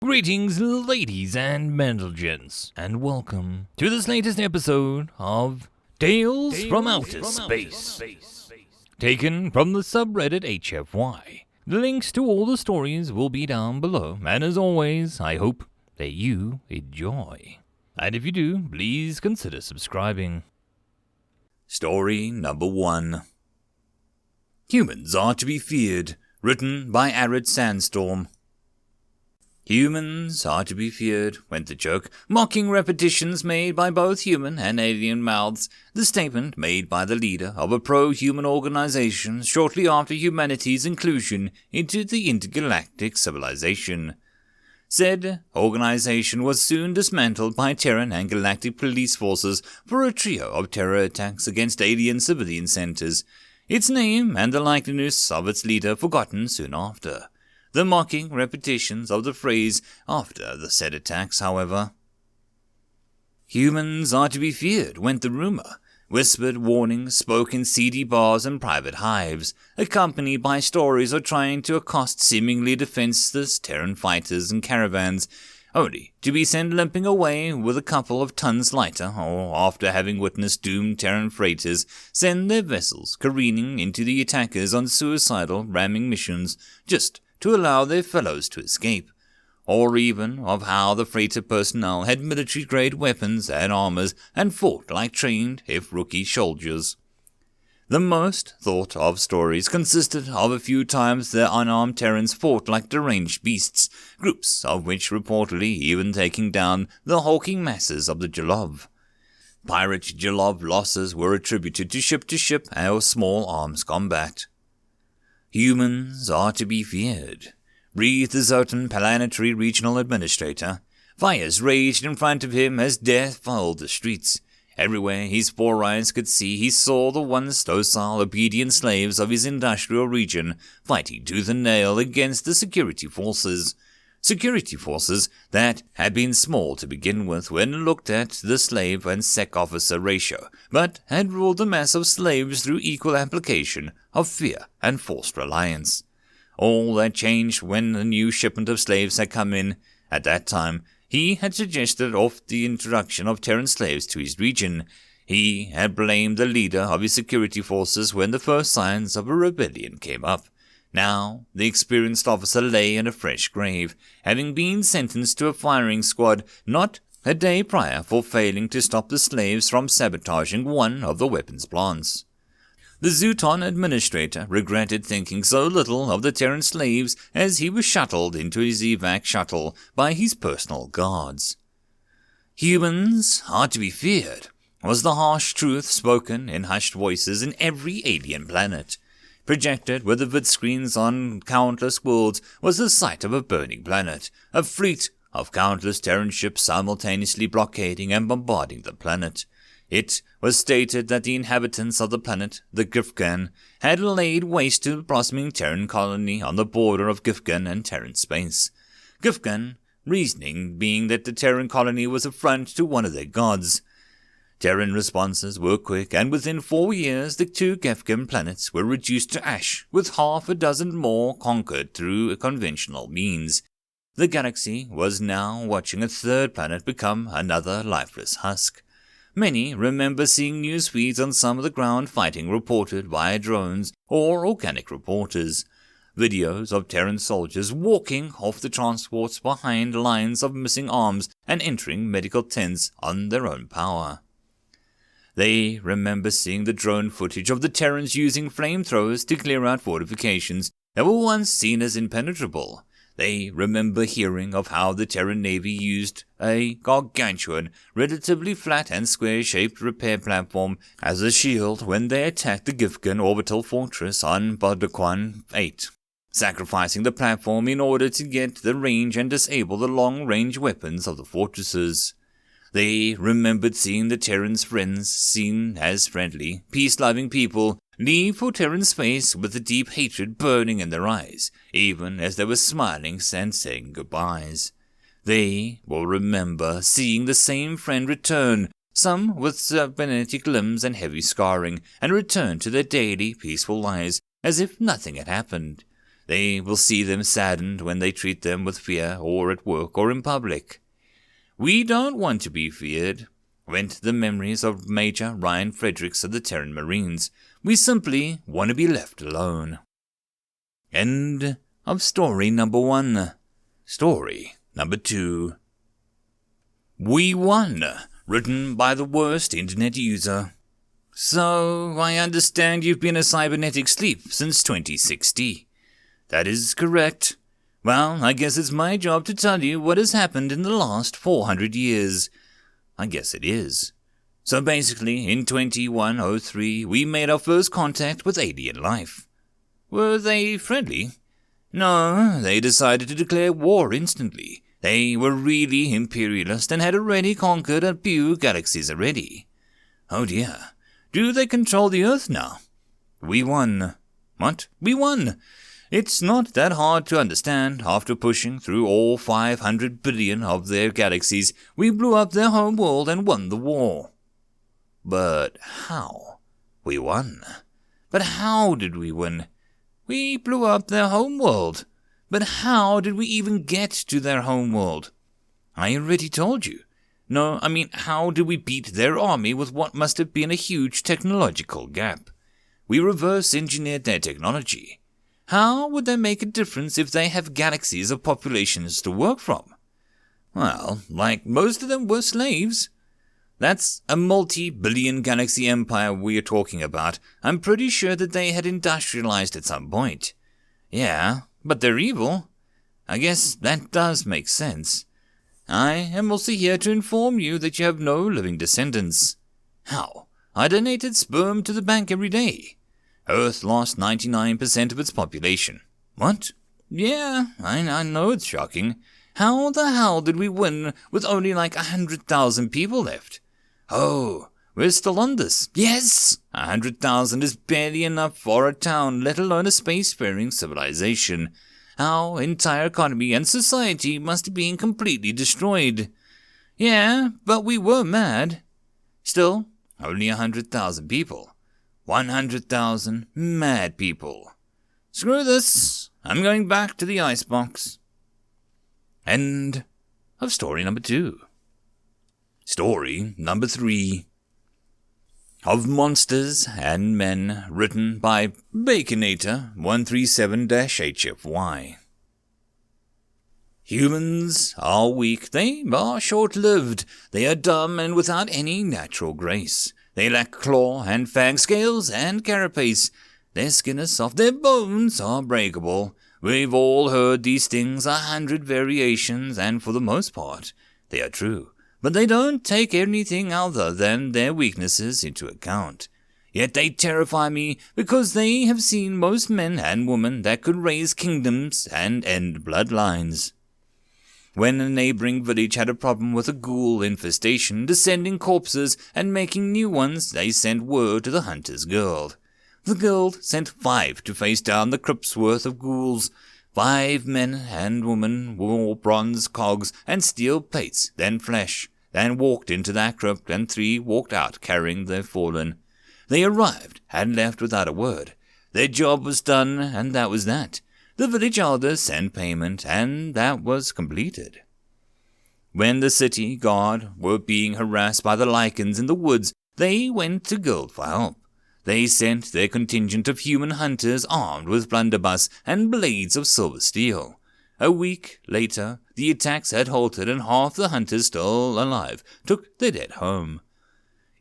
Greetings, ladies and gents, and welcome to this latest episode of Tales from Outer Space, taken from the subreddit HFY. The links to all the stories will be down below, and as always, I hope that you enjoy. And if you do, please consider subscribing. Story number 1. Humans are to be feared, written by Arid Sandstorm. Humans are to be feared, went the joke, mocking repetitions made by both human and alien mouths, the statement made by the leader of a pro-human organization shortly after humanity's inclusion into the intergalactic civilization. Said organization was soon dismantled by Terran and galactic police forces for a trio of terror attacks against alien civilian centers, its name and the likeness of its leader forgotten soon after. The mocking repetitions of the phrase after the said attacks, however. Humans are to be feared, went the rumor. Whispered warnings spoke in seedy bars and private hives, accompanied by stories of trying to accost seemingly defenseless Terran fighters and caravans, only to be sent limping away with a couple of tons lighter, or after having witnessed doomed Terran freighters send their vessels careening into the attackers on suicidal ramming missions, just to allow their fellows to escape, or even of how the freighter personnel had military-grade weapons and armors and fought like trained, if rookie, soldiers. The most thought-of stories consisted of a few times the unarmed Terrans fought like deranged beasts, groups of which reportedly even taking down the hulking masses of the Jalov. Pirate Jalov losses were attributed to ship-to-ship or small arms combat. Humans are to be feared, breathed the Zotan Planetary Regional Administrator. Fires raged in front of him as death filled the streets. Everywhere his four eyes could see, he saw the once docile, obedient slaves of his industrial region fighting tooth and nail against the security forces. Security forces that had been small to begin with when looked at the slave and sec officer ratio, but had ruled the mass of slaves through equal application of fear and forced reliance. All that changed when the new shipment of slaves had come in. At that time, he had suggested off the introduction of Terran slaves to his region. He had blamed the leader of his security forces when the first signs of a rebellion came up. Now, the experienced officer lay in a fresh grave, having been sentenced to a firing squad not a day prior for failing to stop the slaves from sabotaging one of the weapons plants. The Zooton administrator regretted thinking so little of the Terran slaves as he was shuttled into his evac shuttle by his personal guards. Humans are to be feared, was the harsh truth spoken in hushed voices in every alien planet. Projected with the vid screens on countless worlds was the sight of a burning planet, a fleet of countless Terran ships simultaneously blockading and bombarding the planet. It was stated that the inhabitants of the planet, the Gifgan, had laid waste to the blossoming Terran colony on the border of Gifgan and Terran space. Gifgan, reasoning being that the Terran colony was a front to one of their gods. Terran responses were quick, and within 4 years the 2 Gifgan planets were reduced to ash, with half a dozen more conquered through conventional means. The galaxy was now watching a third planet become another lifeless husk. Many remember seeing news feeds on some of the ground fighting reported via drones or organic reporters. Videos of Terran soldiers walking off the transports behind lines of missing arms and entering medical tents on their own power. They remember seeing the drone footage of the Terrans using flamethrowers to clear out fortifications that were once seen as impenetrable. They remember hearing of how the Terran Navy used a gargantuan, relatively flat and square-shaped repair platform as a shield when they attacked the Gifgan orbital fortress on Badaquan 8, sacrificing the platform in order to get the range and disable the long-range weapons of the fortresses. They remembered seeing the Terran's friends, seen as friendly, peace-loving people, leave for Terran space with the deep hatred burning in their eyes, even as they were smiling and saying goodbyes. They will remember seeing the same friend return, some with cybernetic limbs and heavy scarring, and return to their daily peaceful lives as if nothing had happened. They will see them saddened when they treat them with fear, or at work or in public. We don't want to be feared, went the memories of Major Ryan Fredericks of the Terran Marines. We simply want to be left alone. End of story number 1. Story number 2. We Won, written by the worst internet user. So, I understand you've been a cybernetic sleep since 2060. That is correct. Well, I guess it's my job to tell you what has happened in the last 400 years. I guess it is. So basically, in 2103, we made our first contact with alien life. Were they friendly? No, they decided to declare war instantly. They were really imperialist and had already conquered a few galaxies already. Oh dear. Do they control the Earth now? We won. What? We won. It's not that hard to understand. After pushing through all 500 billion of their galaxies, we blew up their home world and won the war. But how? We won. But how did we win? We blew up their home world. But how did we even get to their home world? I already told you. No, I mean, how did we beat their army with what must have been a huge technological gap? We reverse engineered their technology. How would they make a difference if they have galaxies of populations to work from? Well, like most of them were slaves. That's a multi-billion galaxy empire we are talking about. I'm pretty sure that they had industrialized at some point. Yeah, but they're evil. I guess that does make sense. I am also here to inform you that you have no living descendants. How? I donated sperm to the bank every day. Earth lost 99% of its population. What? Yeah, I know it's shocking. How the hell did we win with only like 100,000 people left? Oh, we're still on this. Yes! 100,000 is barely enough for a town, let alone a spacefaring civilization. Our entire economy and society must have been completely destroyed. Yeah, but we were mad. Still, only 100,000 people. 100,000 mad people. Screw this. I'm going back to the icebox. End of story number 2. Story number 3. Of Monsters and Men, written by Baconator 137-HFY. Humans are weak, they are short-lived, they are dumb and without any natural grace. They lack claw and fang scales and carapace. Their skin is soft, their bones are breakable. We've all heard these things 100 variations, and for the most part, they are true. But they don't take anything other than their weaknesses into account. Yet they terrify me because they have seen most men and women that could raise kingdoms and end bloodlines. When a neighboring village had a problem with a ghoul infestation, descending corpses and making new ones, they sent word to the hunter's guild. The guild sent 5 to face down the crypt's worth of ghouls. 5 men and women wore bronze cogs and steel plates, then flesh, then walked into that crypt, and 3 walked out carrying their fallen. They arrived and left without a word. Their job was done, and that was that. The village elders sent payment, and that was completed. When the city guard were being harassed by the lichens in the woods, they went to guild for help. They sent their contingent of human hunters armed with blunderbuss and blades of silver steel. A week later, the attacks had halted and half the hunters still alive took their dead home.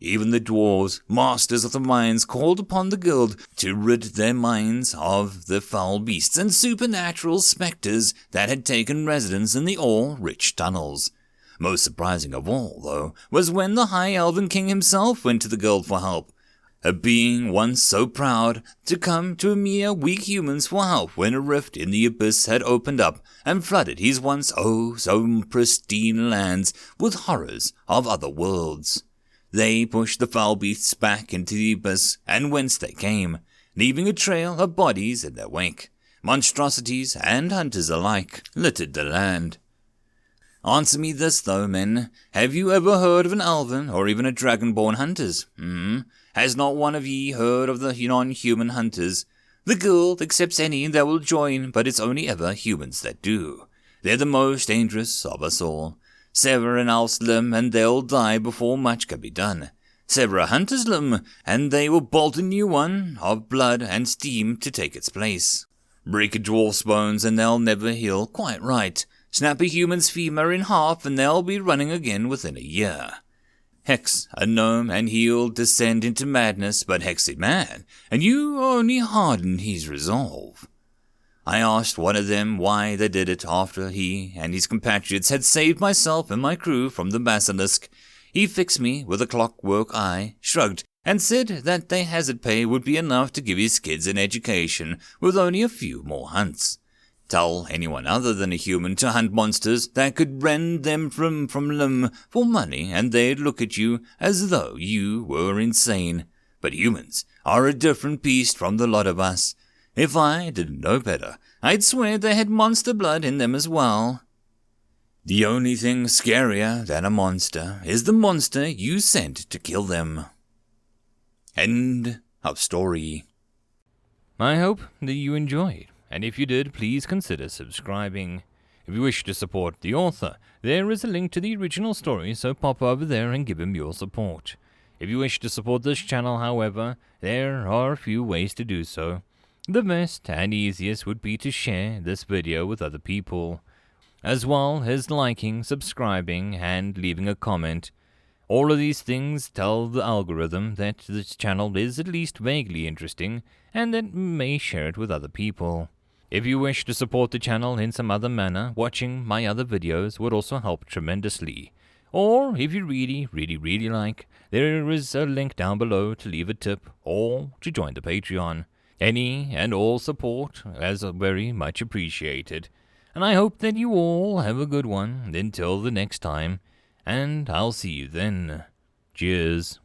Even the dwarves, masters of the mines, called upon the guild to rid their mines of the foul beasts and supernatural spectres that had taken residence in the ore-rich tunnels. Most surprising of all, though, was when the High Elven King himself went to the guild for help. A being once so proud to come to a mere weak humans for help when a rift in the abyss had opened up and flooded his once so pristine lands with horrors of other worlds. They pushed the foul beasts back into the abyss and whence they came, leaving a trail of bodies in their wake. Monstrosities and hunters alike littered the land. Answer me this, though, men. Have you ever heard of an elven or even a dragonborn hunters? Has not one of ye heard of the non-human hunters? The guild accepts any that will join, but it's only ever humans that do. They're the most dangerous of us all. Sever an elf's limb and they'll die before much can be done. Sever a hunter's limb and they will bolt a new one of blood and steam to take its place. Break a dwarf's bones and they'll never heal quite right. Snap a human's femur in half and they'll be running again within a year. Hex a gnome and he'll descend into madness, but hex a man, and you only harden his resolve. I asked one of them why they did it after he and his compatriots had saved myself and my crew from the basilisk. He fixed me with a clockwork eye, shrugged, and said that their hazard pay would be enough to give his kids an education with only a few more hunts. Tell anyone other than a human to hunt monsters that could rend them from limb for money and they'd look at you as though you were insane. But humans are a different beast from the lot of us. If I didn't know better, I'd swear they had monster blood in them as well. The only thing scarier than a monster is the monster you sent to kill them. End of story. I hope that you enjoyed, and if you did, please consider subscribing. If you wish to support the author, there is a link to the original story, so pop over there and give him your support. If you wish to support this channel, however, there are a few ways to do so. The best and easiest would be to share this video with other people, as well as liking, subscribing, and leaving a comment. All of these things tell the algorithm that this channel is at least vaguely interesting, and that may share it with other people. If you wish to support the channel in some other manner, watching my other videos would also help tremendously. Or, if you really like, there is a link down below to leave a tip, or to join the Patreon. Any and all support is very much appreciated. And I hope that you all have a good one until the next time, and I'll see you then. Cheers.